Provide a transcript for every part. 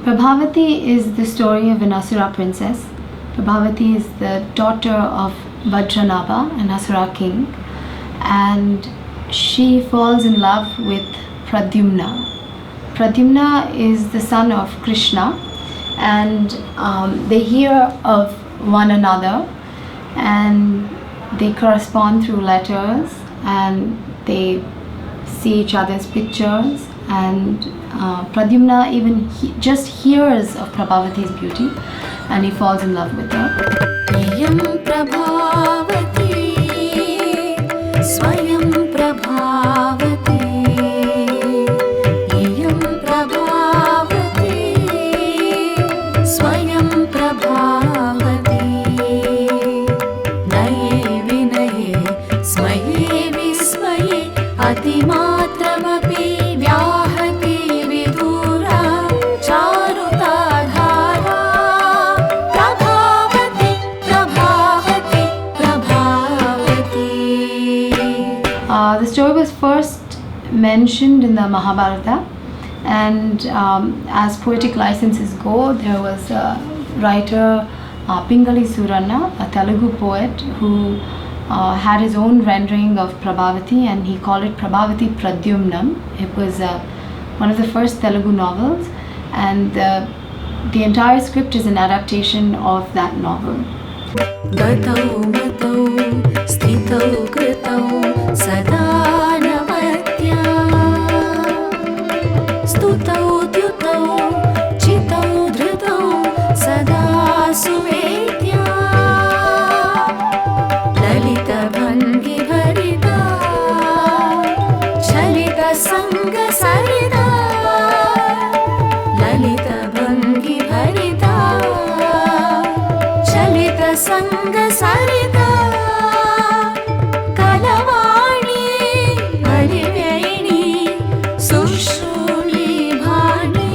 Prabhavati is the story of an Asura princess. Prabhavati is the daughter of Vajranabha, an Asura king, and she falls in love with Pradyumna. Pradyumna is the son of Krishna, and they hear of one another and they correspond through letters, and they see each other's pictures, and Pradyumna even just hears of Prabhavati's beauty and he falls in love with her. Iyam Prabhavati, Swayam Prabhavati, Iyam Prabhavati, Swayam Prabhavati, Naye Vinaye, Smaye Vismaye, Atimatramapi Vyahati Vidura, Charutadhara, Prabhavati, Prabhavati, Prabhavati. The story was first mentioned in the Mahabharata, and as poetic licenses go, there was a writer, Pingali Suranna, a Telugu poet, who had his own rendering of Prabhavati, and he called it Prabhavati Pradyumnam. It was one of the first Telugu novels, and the entire script is an adaptation of that novel. Gatau matau stitau kritau sada navatya stutau tyutau chitau dhritau sada suvetya lalita bhangi bharita chalita sanga sarita lalita bhangi bharita chalita sanga sarita kalavani harivaini sushuli bhani.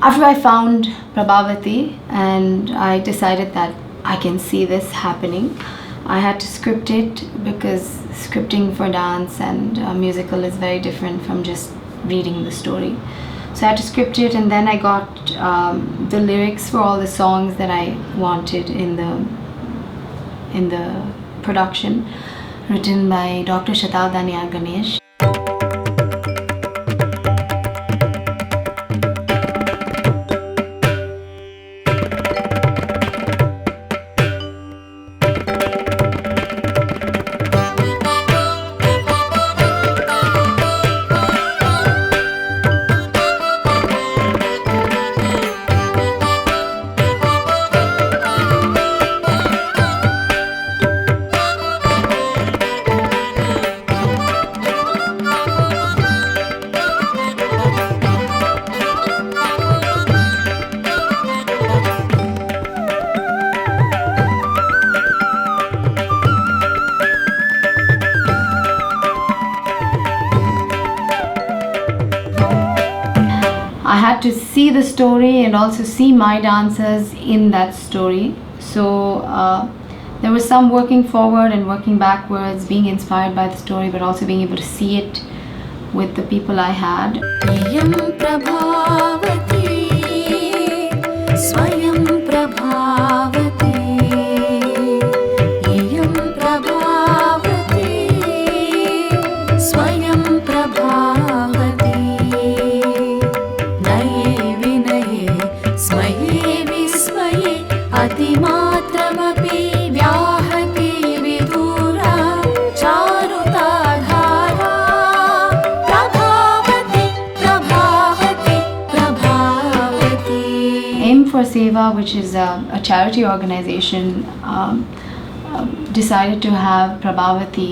After I found Prabhavati and I decided that I can see this happening, I had to script it, because scripting for dance and musical is very different from just reading the story. So I had to script it, and then I got the lyrics for all the songs that I wanted in the production, written by Dr. Shatabdani Ganesh. I had to see the story and also see my dancers in that story. So there was some working forward and working backwards, being inspired by the story, but also being able to see it with the people I had. Iyam Prabhavati, Swayam Prabhavati, Iyam Prabhavati, Swayam Prabhavati, Naye Vinaye, Smaye Vismaye, Atimatramapi Vyahati Vidura, Charutadhara, Prabhavati, Prabhavati, Prabhavati. Aim for Seva, which is a charity organization, decided to have Prabavati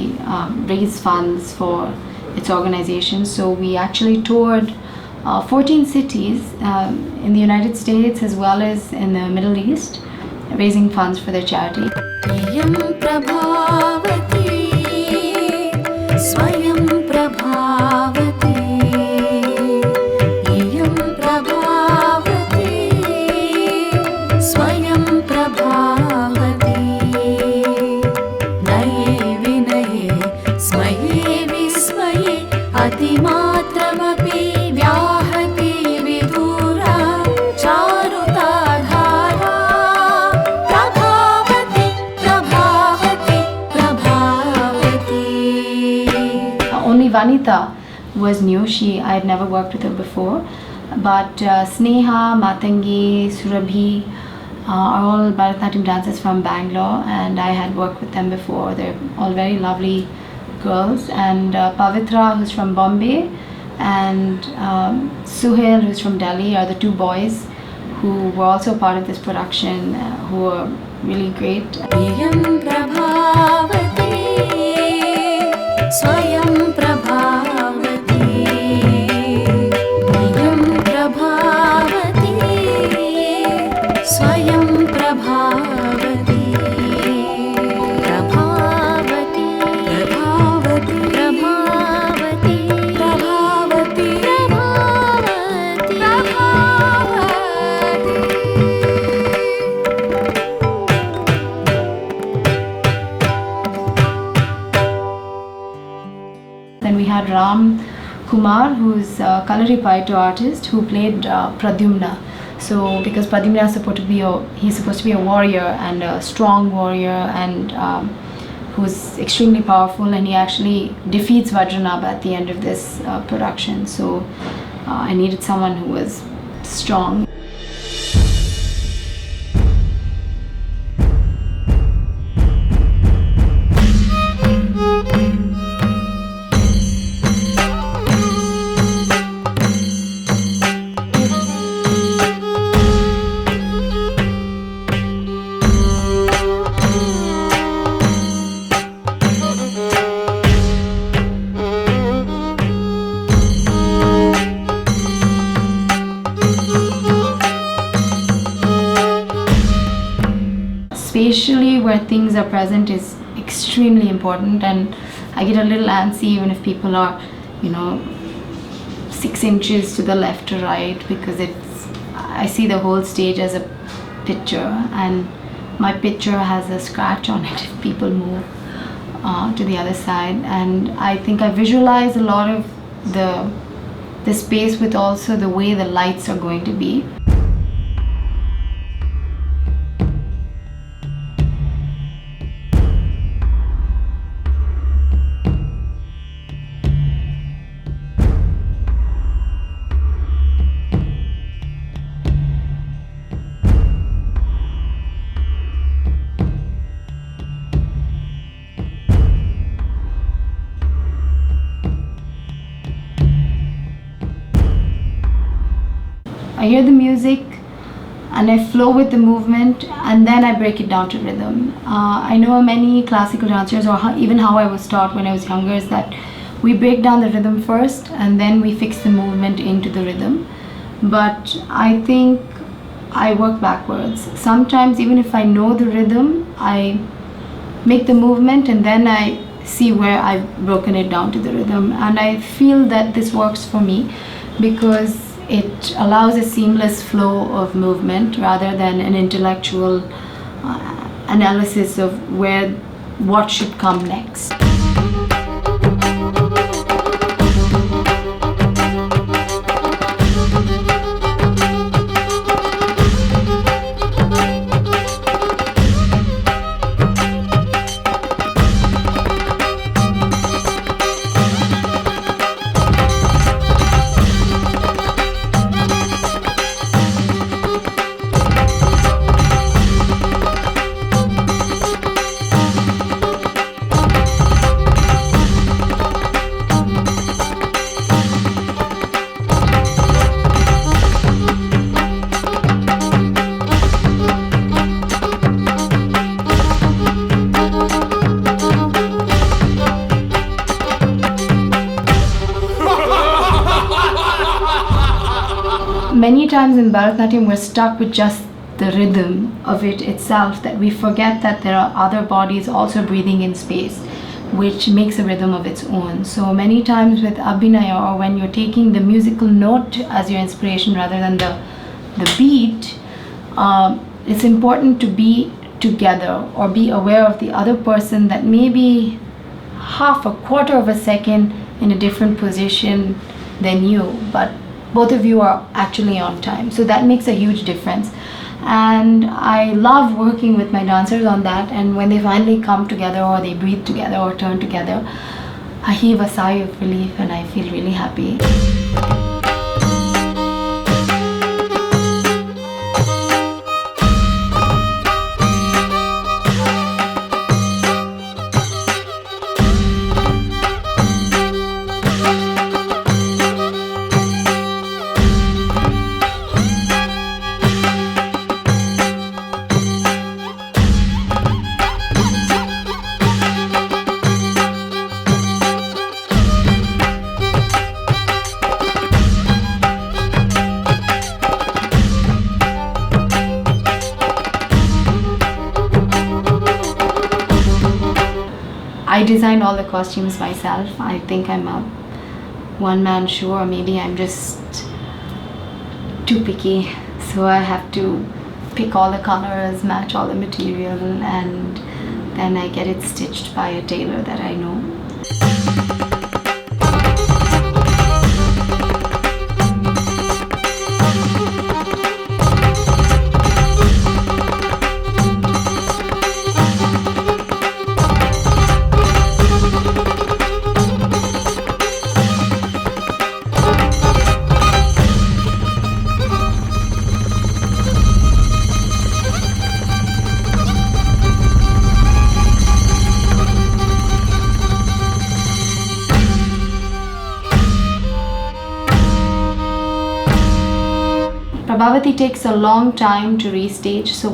raise funds for its organization. So we actually toured 14 cities in the United States as well as in the Middle East, raising funds for their charity. Iyam Prabhavati, Swayam Prabhavati, Iyam Prabhavati, Swayam Prabhavati, Naye Vinaye, Smaye Vismaye, Atimatramapi Vyahati Vidura, Pranita was new. I had never worked with her before. But Sneha, Matangi, Surabhi are all Bharathanatyam dancers from Bangalore, and I had worked with them before. They're all very lovely girls. And Pavitra, who's from Bombay, and Suhail, who's from Delhi, are the two boys who were also part of this production, who were really great. Priyam Prabhavati, Swayam Prabhavati, Priyam Prabhavati, Swayam Prabhavati, Prabhavati, Prabhavati, Prabhavati, Prabhavati, Prabhavati, Prabhavati. Then we had Ram Kumar, who's a Kalaripaito artist who played Pradyumna. So because Pradyumna is he's supposed to be a warrior, and a strong warrior, and who's extremely powerful, and he actually defeats Vajranabha at the end of this production. So I needed someone who was strong. Spatially, where things are present is extremely important, and I get a little antsy even if people are, 6 inches to the left or right, because I see the whole stage as a picture, and my picture has a scratch on it if people move to the other side. And I think I visualize a lot of the space with also the way the lights are going to be. I hear the music and I flow with the movement, and then I break it down to rhythm. I know many classical dancers, or even how I was taught when I was younger, is that we break down the rhythm first and then we fix the movement into the rhythm. But I think I work backwards. Sometimes even if I know the rhythm, I make the movement and then I see where I've broken it down to the rhythm. And I feel that this works for me because it allows a seamless flow of movement rather than an intellectual analysis of what should come next. Many times in Bharatanatyam we're stuck with just the rhythm of it itself, that we forget that there are other bodies also breathing in space, which makes a rhythm of its own. So many times with Abhinaya, or when you're taking the musical note as your inspiration rather than the beat, it's important to be together or be aware of the other person that maybe half a quarter of a second in a different position than you, but both of you are actually on time. So that makes a huge difference. And I love working with my dancers on that, and when they finally come together or they breathe together or turn together, I heave a sigh of relief and I feel really happy. I designed all the costumes myself. I think I'm a one-man show, or maybe I'm just too picky. So I have to pick all the colors, match all the material, and then I get it stitched by a tailor that I know. Prabhavati takes a long time to restage, so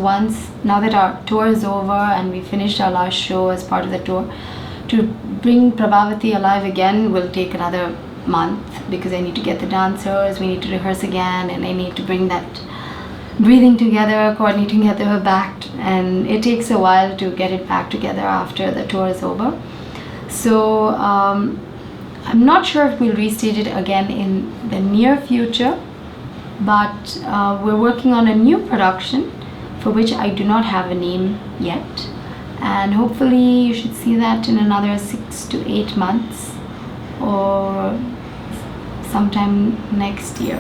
now that our tour is over and we finished our last show as part of the tour, to bring Prabhavati alive again will take another month, because I need to get the dancers, we need to rehearse again, and I need to bring that breathing together, coordinating together back, and it takes a while to get it back together after the tour is over. So I'm not sure if we'll restage it again in the near future, but we're working on a new production for which I do not have a name yet, and hopefully you should see that in another 6 to 8 months or sometime next year.